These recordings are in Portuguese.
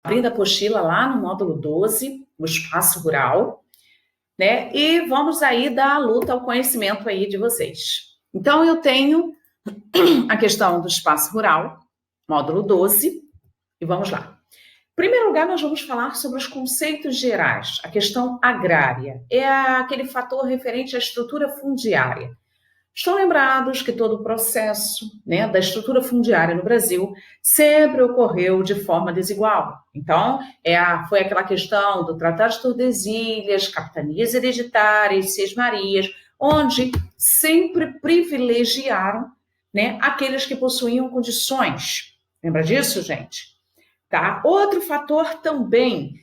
abrindo a apostila lá no módulo 12, o espaço rural, né? E vamos aí dar a luta ao conhecimento aí de vocês. Então, eu tenho a questão do espaço rural, módulo 12, e vamos lá. Em primeiro lugar, nós vamos falar sobre os conceitos gerais. A questão agrária é aquele fator referente à estrutura fundiária. Estão lembrados que todo o processo, né, da estrutura fundiária no Brasil sempre ocorreu de forma desigual. Então, foi aquela questão do Tratado de Tordesilhas, capitanias hereditárias, sesmarias, onde sempre privilegiaram, né, aqueles que possuíam condições. Lembra disso, gente? Tá? Outro fator também,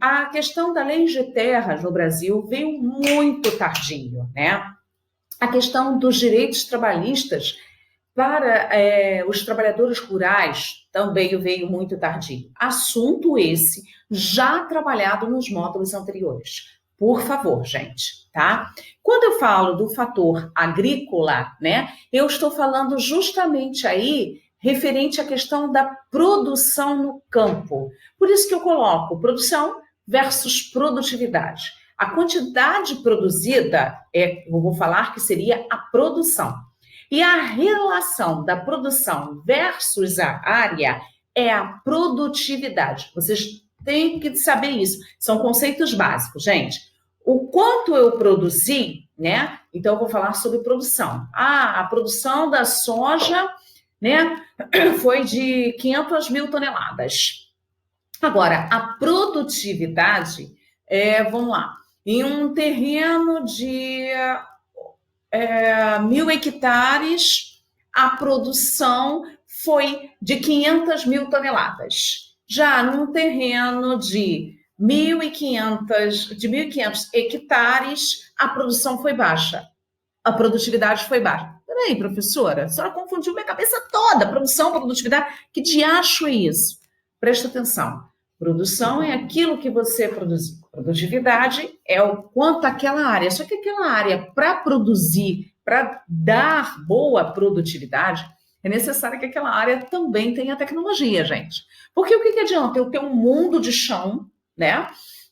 a questão da lei de terras no Brasil veio muito tardio, né? A questão dos direitos trabalhistas para os trabalhadores rurais também veio muito tardio. Assunto esse já trabalhado nos módulos anteriores. Por favor, gente, tá? Quando eu falo do fator agrícola, né, eu estou falando justamente aí referente à questão da produção no campo. Por isso que eu coloco produção versus produtividade. A quantidade produzida, eu vou falar que seria a produção. E a relação da produção versus a área é a produtividade. Vocês têm que saber isso. São conceitos básicos, gente. O quanto eu produzi, né? Então, eu vou falar sobre produção. A produção da soja, né, foi de 500 mil toneladas. Agora, a produtividade, vamos lá, em um terreno de 1.000 hectares, a produção foi de 500 mil toneladas. Já num terreno de 1.500 hectares, a produção foi baixa. A produtividade foi baixa. Peraí, professora, a senhora confundiu minha cabeça toda. Produção, produtividade, que diacho é isso? Presta atenção. Produção é aquilo que você produziu. Produtividade é o quanto aquela área. Só que aquela área, para produzir, para dar boa produtividade, é necessário que aquela área também tenha tecnologia, gente. Porque o que adianta eu ter um mundo de chão, né?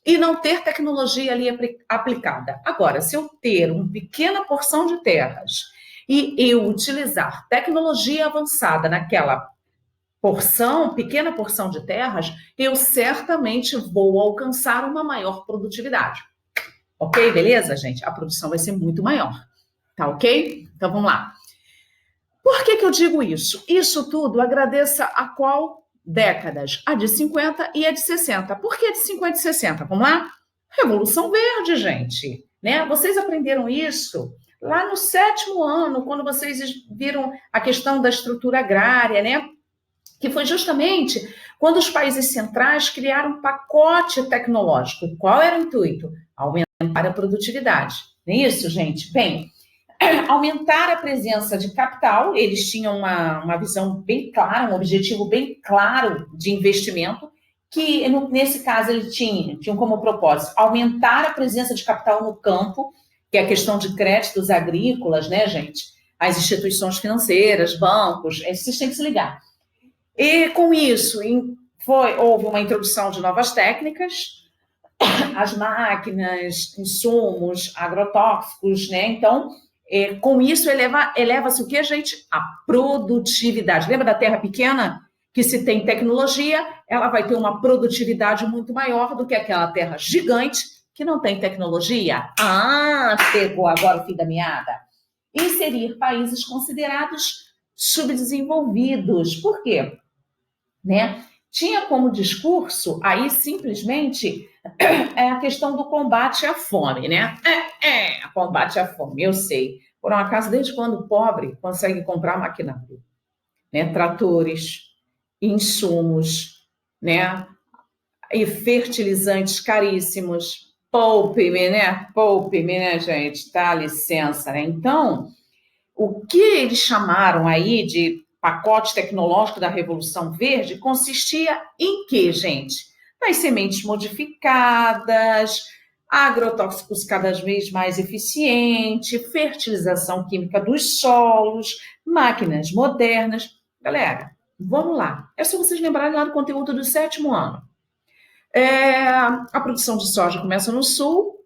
E não ter tecnologia ali aplicada. Agora, se eu ter uma pequena porção de terras e eu utilizar tecnologia avançada naquela pequena porção de terras, eu certamente vou alcançar uma maior produtividade. Ok? Beleza, gente? A produção vai ser muito maior. Tá ok? Então, vamos lá. Por que eu digo isso? Isso tudo agradeça a qual décadas? A de 50 e a de 60. Por que de 50 e 60? Vamos lá? Revolução Verde, gente. Né? Vocês aprenderam isso lá no 7º ano, quando vocês viram a questão da estrutura agrária, né? Que foi justamente quando os países centrais criaram um pacote tecnológico. Qual era o intuito? Aumentar a produtividade. Não é isso, gente? Bem, aumentar a presença de capital, eles tinham uma visão bem clara, um objetivo bem claro de investimento, que nesse caso eles tinham como propósito aumentar a presença de capital no campo, que é a questão de créditos agrícolas, né, gente? As instituições financeiras, bancos, vocês têm que se ligar. E com isso, houve uma introdução de novas técnicas, as máquinas, insumos, agrotóxicos, né? Então, com isso, eleva-se o que, gente? A produtividade. Lembra da terra pequena? Que se tem tecnologia, ela vai ter uma produtividade muito maior do que aquela terra gigante que não tem tecnologia. Pegou agora o fim da meada. Inserir países considerados subdesenvolvidos. Por quê? Né? Tinha como discurso, aí simplesmente, a questão do combate à fome, né? Combate à fome, eu sei. Por um acaso, desde quando o pobre consegue comprar maquinário, né? Tratores, insumos, né? E fertilizantes caríssimos. Poupe-me, né, gente? Dá licença, né? Então, o que eles chamaram aí de pacote tecnológico da Revolução Verde consistia em quê, gente? Nas sementes modificadas, agrotóxicos cada vez mais eficiente, fertilização química dos solos, máquinas modernas. Galera, Vamos lá. É só vocês lembrarem lá do conteúdo do 7º ano. A produção de soja começa no sul,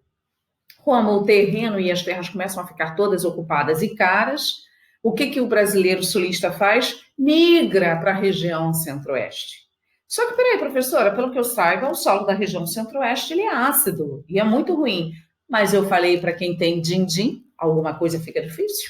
como o terreno e as terras começam a ficar todas ocupadas e caras, o que o brasileiro sulista faz? Migra para a região centro-oeste. Só que, peraí, professora, pelo que eu saiba, o solo da região centro-oeste ele é ácido e é muito ruim. Mas eu falei para quem tem din-din, alguma coisa fica difícil?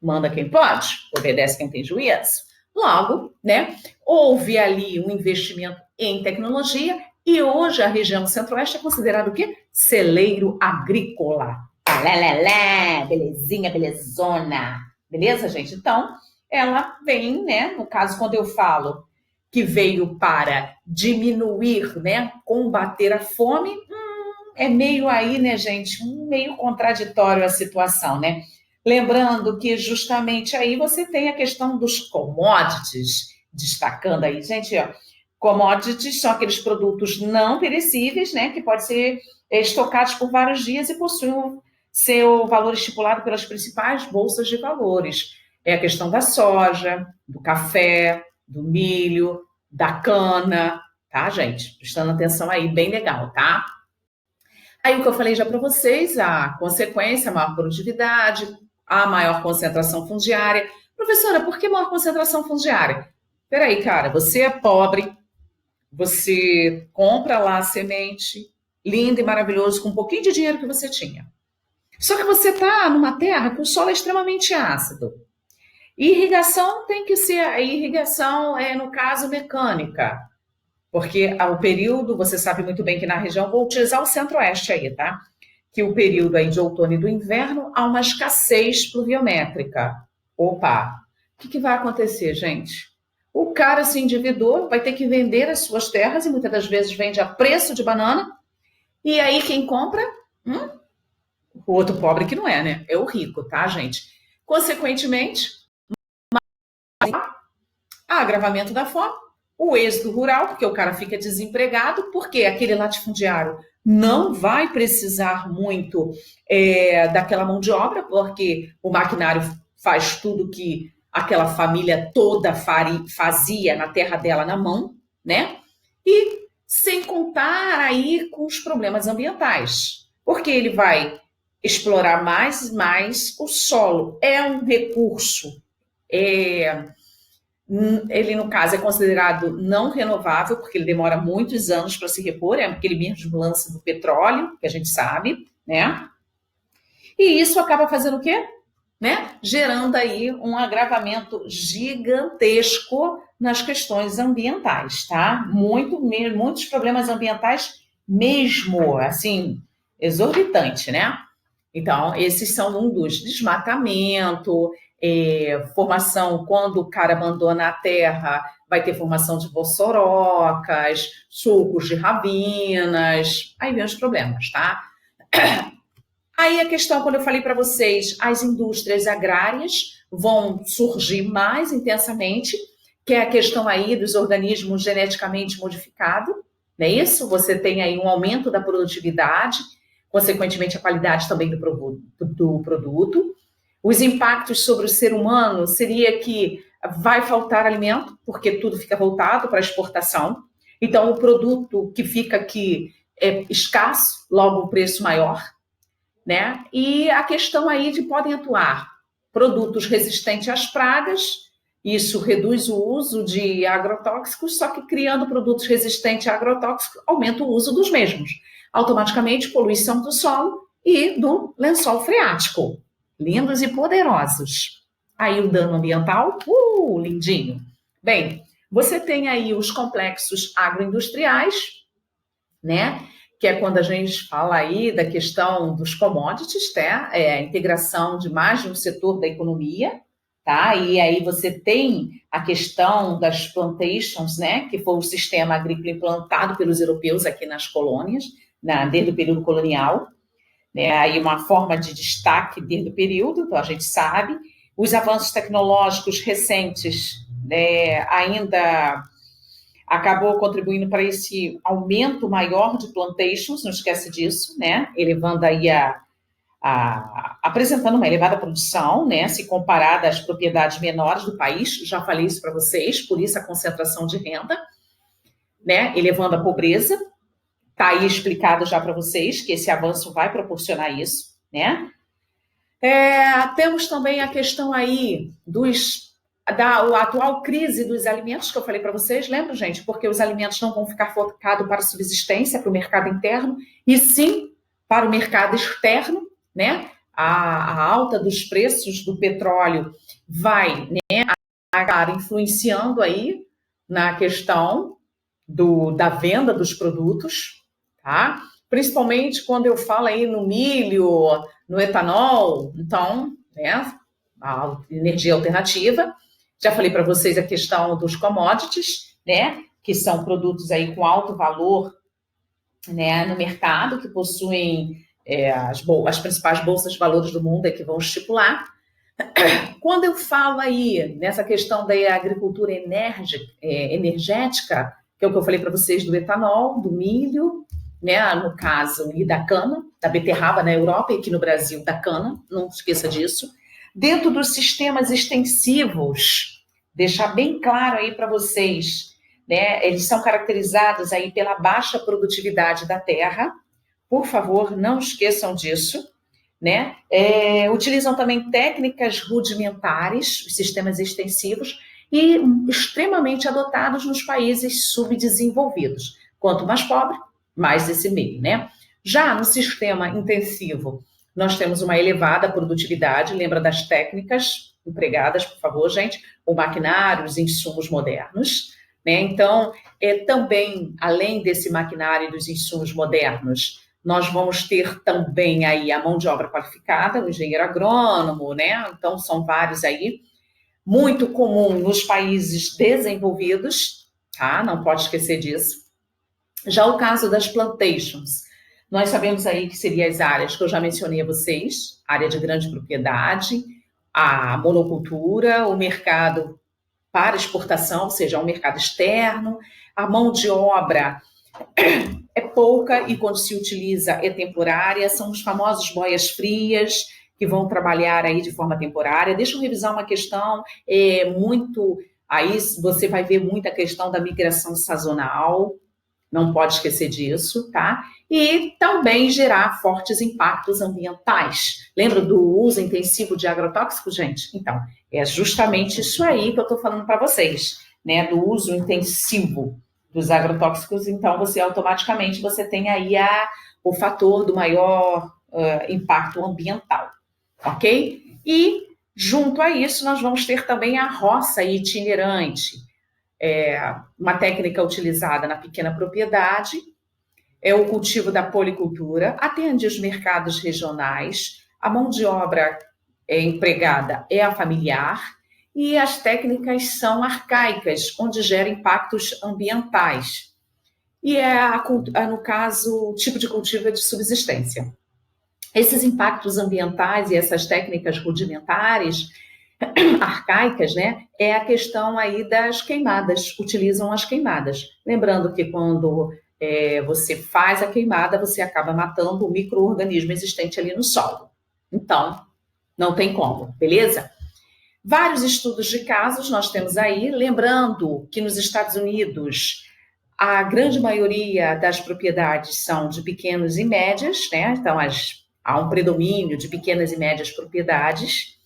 Manda quem pode, obedece quem tem juízo. Logo, né, houve ali um investimento em tecnologia e hoje a região centro-oeste é considerada o quê? Celeiro agrícola. Lé, belezinha, belezona. Beleza, gente? Então, ela vem, né, no caso, quando eu falo que veio para diminuir, né, combater a fome, é meio aí, né, gente, meio contraditório a situação, né? Lembrando que justamente aí você tem a questão dos commodities, destacando aí, gente, ó, commodities são aqueles produtos não perecíveis, né, que podem ser estocados por vários dias e possuem seu valor estipulado pelas principais bolsas de valores. É a questão da soja, do café, do milho, da cana, tá, gente? Prestando atenção aí, bem legal, tá? Aí o que eu falei já para vocês, a consequência, a maior produtividade, a maior concentração fundiária. Professora, por que maior concentração fundiária? Peraí, cara, você é pobre, você compra lá a semente, lindo e maravilhoso, com um pouquinho de dinheiro que você tinha. Só que você está numa terra que o solo é extremamente ácido. Irrigação tem que ser, a irrigação é, no caso, mecânica. Porque o período, você sabe muito bem que na região, vou utilizar o centro-oeste aí, tá? Que o período aí de outono e do inverno há uma escassez pluviométrica. Opa, o que vai acontecer, gente? O cara se endividou, vai ter que vender as suas terras e muitas das vezes vende a preço de banana. E aí quem compra? O outro pobre que não é, né? É o rico, tá, gente? Consequentemente, agravamento da fome, o êxodo rural, porque o cara fica desempregado, porque aquele latifundiário não vai precisar muito daquela mão de obra, porque o maquinário faz tudo que aquela família toda fazia na terra dela na mão, né? E sem contar aí com os problemas ambientais, porque ele vai explorar mais o solo. É um recurso ele, no caso, é considerado não renovável, porque ele demora muitos anos para se repor, é aquele mesmo lance do petróleo, que a gente sabe, né? E isso acaba fazendo o quê? Né? Gerando aí um agravamento gigantesco nas questões ambientais, tá? Muitos problemas ambientais mesmo, assim, exorbitante, né? Então, esses são um dos desmatamento, formação, quando o cara abandona a terra, vai ter formação de bossorocas, sulcos de ravinas, aí vem os problemas, tá? Aí a questão, quando eu falei para vocês, as indústrias agrárias vão surgir mais intensamente, que é a questão aí dos organismos geneticamente modificados, não é isso? Você tem aí um aumento da produtividade, consequentemente a qualidade também do produto. Os impactos sobre o ser humano seria que vai faltar alimento, porque tudo fica voltado para a exportação. Então, o produto que fica aqui é escasso, logo o preço maior, né? E a questão aí de podem atuar produtos resistentes às pragas, isso reduz o uso de agrotóxicos, só que criando produtos resistentes a agrotóxicos, aumenta o uso dos mesmos. Automaticamente, poluição do solo e do lençol freático. Lindos e poderosos. Aí o dano ambiental, lindinho. Bem, você tem aí os complexos agroindustriais, né? Que é quando a gente fala aí da questão dos commodities, tá? A integração de mais de um setor da economia, tá? E aí você tem a questão das plantations, né? Que foi o sistema agrícola implantado pelos europeus aqui nas colônias, desde o período colonial, né? Aí uma forma de destaque desde o período, então a gente sabe. Os avanços tecnológicos recentes, né, ainda acabou contribuindo para esse aumento maior de plantations, não esquece disso, né? Elevando aí apresentando uma elevada produção, né, se comparada às propriedades menores do país, já falei isso para vocês, por isso a concentração de renda, né, elevando a pobreza, está aí explicado já para vocês que esse avanço vai proporcionar isso, né. Temos também a questão aí da atual crise dos alimentos que eu falei para vocês, lembra, gente? Porque os alimentos não vão ficar focados para a subsistência, para o mercado interno, e sim para o mercado externo, né? A alta dos preços do petróleo vai, né, acabar influenciando aí na questão da venda dos produtos, tá? Principalmente quando eu falo aí no milho, no etanol, então, né, a energia alternativa. Já falei para vocês a questão dos commodities, né, que são produtos aí com alto valor, né, no mercado, que possuem as principais bolsas de valores do mundo que vão estipular. Quando eu falo aí nessa questão da agricultura energética, que é o que eu falei para vocês do etanol, do milho, né, no caso, e da cana, da beterraba na Europa e aqui no Brasil, da cana, não esqueça disso. Dentro dos sistemas extensivos, deixar bem claro aí para vocês, né, eles são caracterizados aí pela baixa produtividade da terra, por favor, não esqueçam disso, né? Utilizam também técnicas rudimentares, os sistemas extensivos, e extremamente adotados nos países subdesenvolvidos. Quanto mais pobre, mais esse meio, né? Já no sistema intensivo, nós temos uma elevada produtividade, lembra das técnicas empregadas, por favor, gente, o maquinário, os insumos modernos, né? Então, também, além desse maquinário e dos insumos modernos, nós vamos ter também aí a mão de obra qualificada, o engenheiro agrônomo, né? Então, são vários aí, muito comum nos países desenvolvidos, tá? Não pode esquecer disso. Já o caso das plantations, nós sabemos aí que seriam as áreas que eu já mencionei a vocês, área de grande propriedade, a monocultura, o mercado para exportação, ou seja, o mercado externo, a mão de obra é pouca e quando se utiliza é temporária, são os famosos boias frias que vão trabalhar aí de forma temporária. Deixa eu revisar uma questão, aí você vai ver muita questão da migração sazonal, não pode esquecer disso, tá? E também gerar fortes impactos ambientais. Lembra do uso intensivo de agrotóxicos, gente? Então, é justamente isso aí que eu estou falando para vocês, né? Do uso intensivo dos agrotóxicos, então você automaticamente tem aí o fator do maior impacto ambiental, ok? E junto a isso nós vamos ter também a roça itinerante, uma técnica utilizada na pequena propriedade, é o cultivo da policultura, atende os mercados regionais, a mão de obra empregada é a familiar, e as técnicas são arcaicas, onde gera impactos ambientais. E no caso, o tipo de cultivo é de subsistência. Esses impactos ambientais e essas técnicas rudimentares, arcaicas, né, é a questão aí das queimadas, utilizam as queimadas. Lembrando que quando você faz a queimada, você acaba matando o micro-organismo existente ali no solo. Então, não tem como, beleza? Vários estudos de casos nós temos aí, lembrando que nos Estados Unidos a grande maioria das propriedades são de pequenos e médias, né? Então há um predomínio de pequenas e médias propriedades.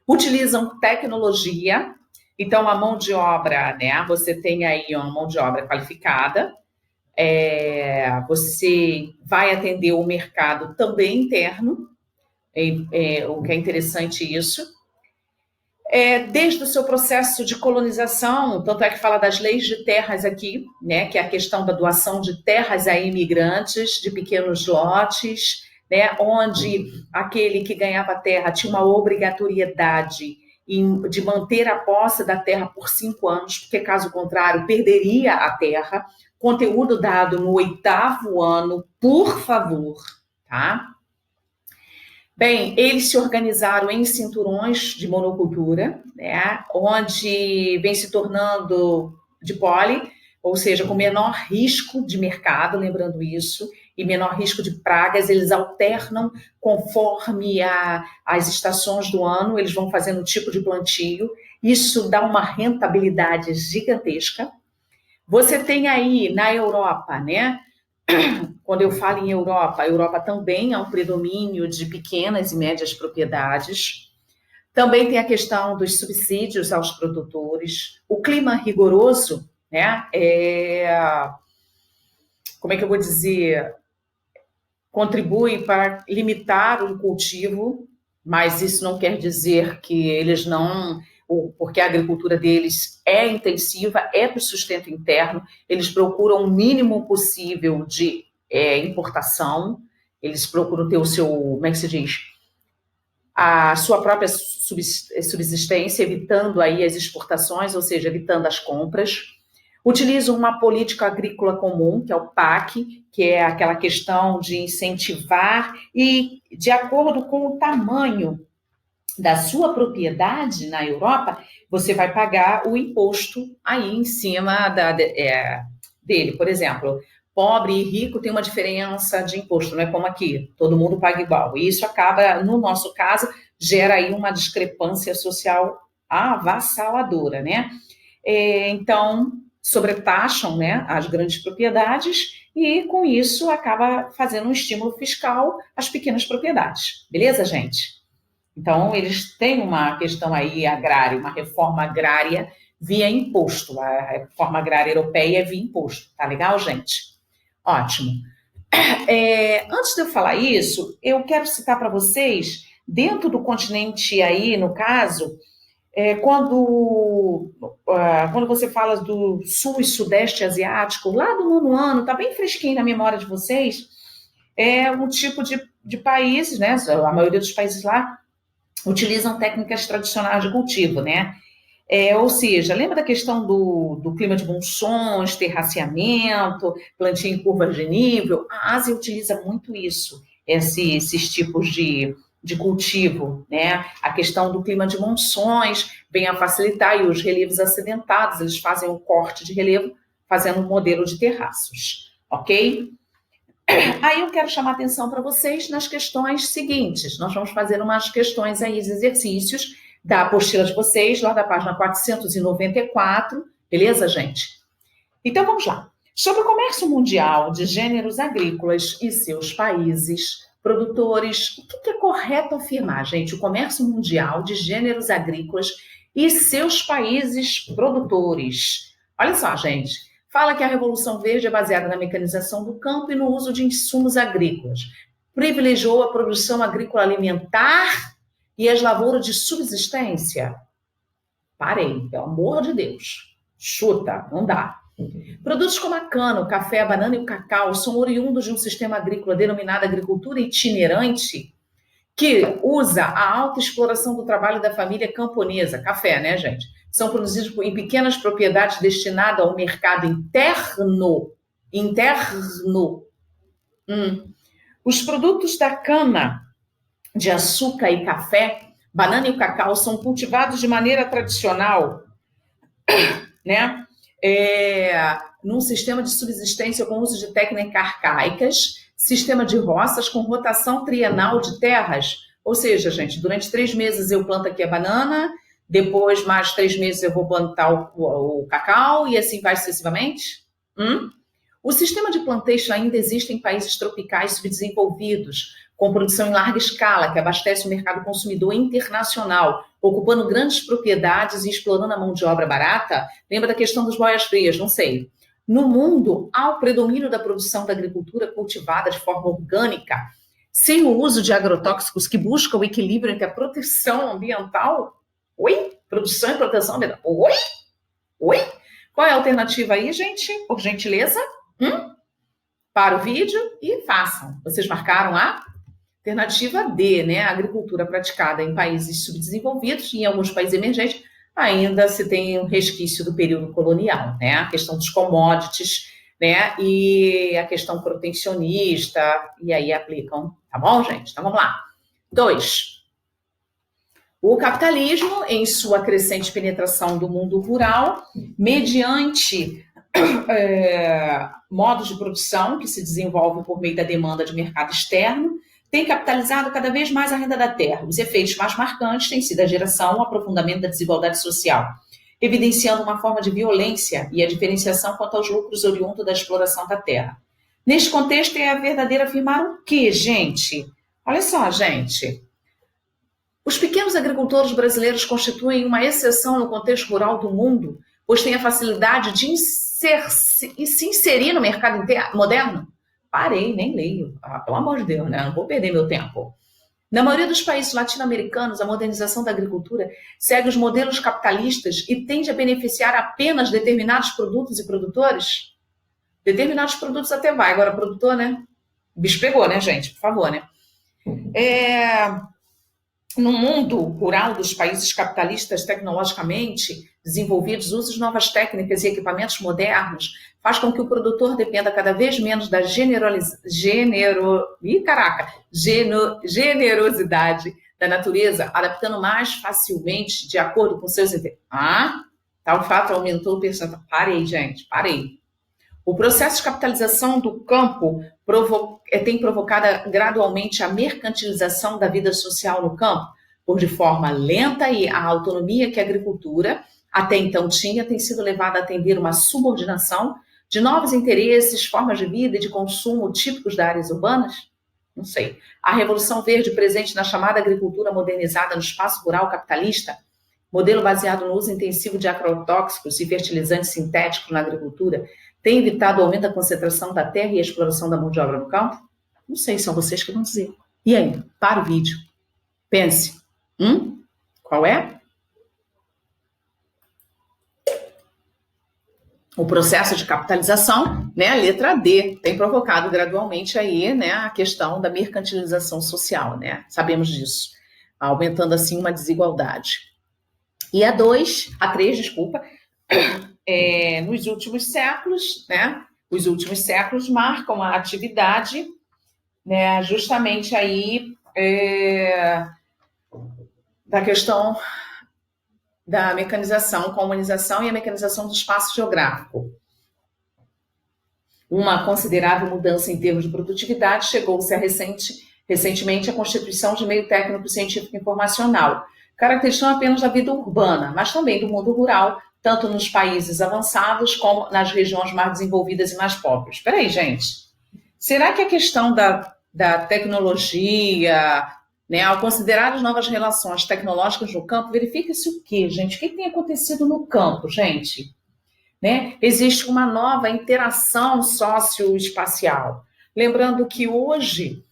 Utilizam tecnologia, então a mão de obra, né? Você tem aí uma mão de obra qualificada, você vai atender o mercado também interno, o que é interessante isso. Desde o seu processo de colonização, tanto é que fala das leis de terras aqui, né, que é a questão da doação de terras a imigrantes, de pequenos lotes, né, onde aquele que ganhava terra tinha uma obrigatoriedade de manter a posse da terra por 5 anos, porque caso contrário perderia a terra. Conteúdo dado no 8º ano, por favor, tá? Bem, eles se organizaram em cinturões de monocultura, né, onde vem se tornando de poli, ou seja, com menor risco de mercado, lembrando isso, e menor risco de pragas, eles alternam conforme as estações do ano, eles vão fazendo um tipo de plantio, isso dá uma rentabilidade gigantesca. Você tem aí na Europa, né? Quando eu falo em Europa, a Europa também há um predomínio de pequenas e médias propriedades. Também tem a questão dos subsídios aos produtores, o clima rigoroso, né? Como é que eu vou dizer? Contribui para limitar o cultivo, mas isso não quer dizer que eles não, porque a agricultura deles é intensiva, é para o sustento interno, eles procuram o mínimo possível de importação, eles procuram ter o seu, como é que se diz? A sua própria subsistência, evitando aí as exportações, ou seja, evitando as compras. Utilizam uma política agrícola comum, que é o PAC, que é aquela questão de incentivar e, de acordo com o tamanho da sua propriedade na Europa, você vai pagar o imposto aí em cima dele. Por exemplo, pobre e rico tem uma diferença de imposto, não é como aqui, todo mundo paga igual. E isso acaba, no nosso caso, gera aí uma discrepância social avassaladora, né? Então, sobretaxam, né, as grandes propriedades e, com isso, acaba fazendo um estímulo fiscal às pequenas propriedades. Beleza, gente? Então, eles têm uma questão aí agrária, uma reforma agrária via imposto. A reforma agrária europeia é via imposto. Tá legal, gente? Ótimo. Antes de eu falar isso, eu quero citar para vocês, dentro do continente aí, no caso, quando você fala do sul e sudeste asiático, lá do nono ano, está bem fresquinho na memória de vocês, é um tipo de países, né? A maioria dos países lá utilizam técnicas tradicionais de cultivo, né? Ou seja, lembra da questão do clima de monções, terraceamento, plantio em curvas de nível? A Ásia utiliza muito isso, esses tipos de cultivo, né? A questão do clima de monções vem a facilitar, e os relevos acidentados, eles fazem o corte de relevo, fazendo um modelo de terraços, ok? Aí eu quero chamar a atenção para vocês nas questões seguintes. Nós vamos fazer umas questões aí, os exercícios da apostila de vocês, lá da página 494, beleza, gente? Então, vamos lá. Sobre o comércio mundial de gêneros agrícolas e seus países produtores, o que é correto afirmar, gente? O comércio mundial de gêneros agrícolas e seus países produtores. Olha só, gente. Fala que a Revolução Verde é baseada na mecanização do campo e no uso de insumos agrícolas. Privilegiou a produção agrícola alimentar e as lavouras de subsistência. Parei, pelo amor de Deus. Chuta, não dá. Produtos como a cana, o café, a banana e o cacau são oriundos de um sistema agrícola denominado agricultura itinerante, que usa a alta exploração do trabalho da família camponesa, café, né, gente? São produzidos em pequenas propriedades destinadas ao mercado interno. Os produtos da cana, de açúcar e café, banana e o cacau são cultivados de maneira tradicional, né? Num sistema de subsistência com uso de técnicas arcaicas, sistema de roças com rotação trienal de terras. Ou seja, gente, durante 3 meses eu planto aqui a banana, depois mais 3 meses eu vou plantar o cacau e assim vai sucessivamente. O sistema de plantation ainda existe em países tropicais subdesenvolvidos, com produção em larga escala, que abastece o mercado consumidor internacional, ocupando grandes propriedades e explorando a mão de obra barata. Lembra da questão dos boias-frias? Não sei. No mundo, há o predomínio da produção da agricultura cultivada de forma orgânica, sem o uso de agrotóxicos, que busca o equilíbrio entre a proteção ambiental. Oi? Produção e proteção ambiental. Oi? Qual é a alternativa aí, gente? Por gentileza? Para o vídeo e façam. Vocês marcaram a alternativa D, né? A agricultura praticada em países subdesenvolvidos e em alguns países emergentes ainda se tem um resquício do período colonial, né? A questão dos commodities, né? E a questão protecionista, e aí aplicam, tá bom, gente? Então vamos lá. 2. O capitalismo, em sua crescente penetração do mundo rural, mediante modos de produção que se desenvolvem por meio da demanda de mercado externo, tem capitalizado cada vez mais a renda da terra. Os efeitos mais marcantes têm sido a geração, o aprofundamento da desigualdade social, evidenciando uma forma de violência e a diferenciação quanto aos lucros oriundos da exploração da terra. Neste contexto, é a verdadeira afirmar o quê, gente? Olha só, gente. Os pequenos agricultores brasileiros constituem uma exceção no contexto rural do mundo, pois têm a facilidade de se inserir no mercado moderno? Parei, nem leio. Pelo amor de Deus, né? Não vou perder meu tempo. Na maioria dos países latino-americanos, a modernização da agricultura segue os modelos capitalistas e tende a beneficiar apenas determinados produtos e produtores? Determinados produtos até vai, agora produtor, né? O bicho pegou, né, gente? Por favor, né? No mundo rural dos países capitalistas tecnologicamente desenvolvidos, o uso de novas técnicas e equipamentos modernos faz com que o produtor dependa cada vez menos da generosidade da natureza, adaptando mais facilmente de acordo com seus interesses. Tal fato aumentou o percentual. Parei, gente, parei. O processo de capitalização do campo tem provocado gradualmente a mercantilização da vida social no campo, por de forma lenta, e a autonomia que a agricultura até então tinha tem sido levada a atender uma subordinação de novos interesses, formas de vida e de consumo típicos das áreas urbanas? Não sei. A Revolução Verde, presente na chamada agricultura modernizada no espaço rural capitalista, modelo baseado no uso intensivo de agrotóxicos e fertilizantes sintéticos na agricultura, tem evitado o aumento da concentração da terra e a exploração da mão de obra no campo? Não sei, são vocês que vão dizer. E aí, para o vídeo. Pense. Qual é? O processo de capitalização, né, a letra D, tem provocado gradualmente aí, né, a questão da mercantilização social, né? Sabemos disso. Aumentando assim uma desigualdade. E a 3, desculpa, nos últimos séculos, né? Os últimos séculos marcam a atividade, né? Justamente aí da questão da mecanização, comunização e a mecanização do espaço geográfico. Uma considerável mudança em termos de produtividade chegou-se recentemente à constituição de meio técnico científico informacional, caracterizando apenas da vida urbana, mas também do mundo rural, tanto nos países avançados como nas regiões mais desenvolvidas e mais pobres. Espera aí, gente. Será que a questão da tecnologia, né, ao considerar as novas relações tecnológicas no campo, verifica-se o quê, gente? O que tem acontecido no campo, gente? Né? Existe uma nova interação socioespacial. Lembrando que hoje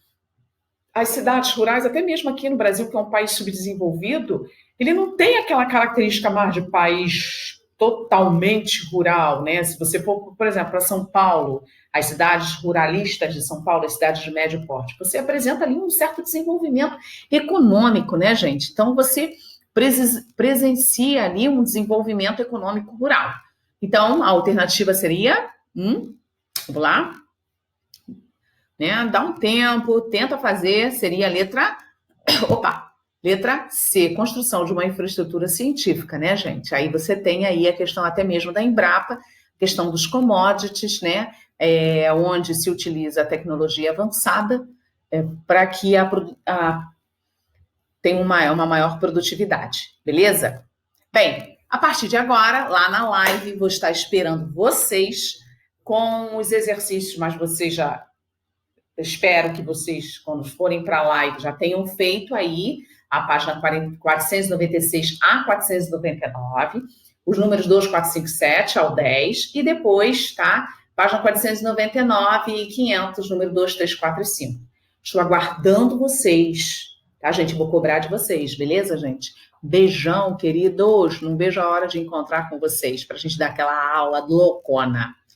as cidades rurais, até mesmo aqui no Brasil, que é um país subdesenvolvido, ele não tem aquela característica mais de país totalmente rural, né? Se você for, por exemplo, para São Paulo, as cidades ruralistas de São Paulo, as cidades de médio porte, você apresenta ali um certo desenvolvimento econômico, né, gente? Então, você presencia ali um desenvolvimento econômico rural. Então, a alternativa seria, vamos lá, né? Dá um tempo, tenta fazer, seria a letra C, construção de uma infraestrutura científica, né, gente? Aí você tem aí a questão até mesmo da Embrapa, questão dos commodities, né, onde se utiliza a tecnologia avançada para que tenha uma maior produtividade, beleza? Bem, a partir de agora, lá na live, vou estar esperando vocês com os exercícios, mas vocês já... Espero que vocês, quando forem para a live, já tenham feito aí a página 496 a 499, os números 2, 4, 5, 7 ao 10, e depois, tá? Página 499 e 500, número 2, 3, 4 e 5. Estou aguardando vocês, tá, gente? Vou cobrar de vocês, beleza, gente? Beijão, queridos. Não vejo a hora de encontrar com vocês, para a gente dar aquela aula loucona.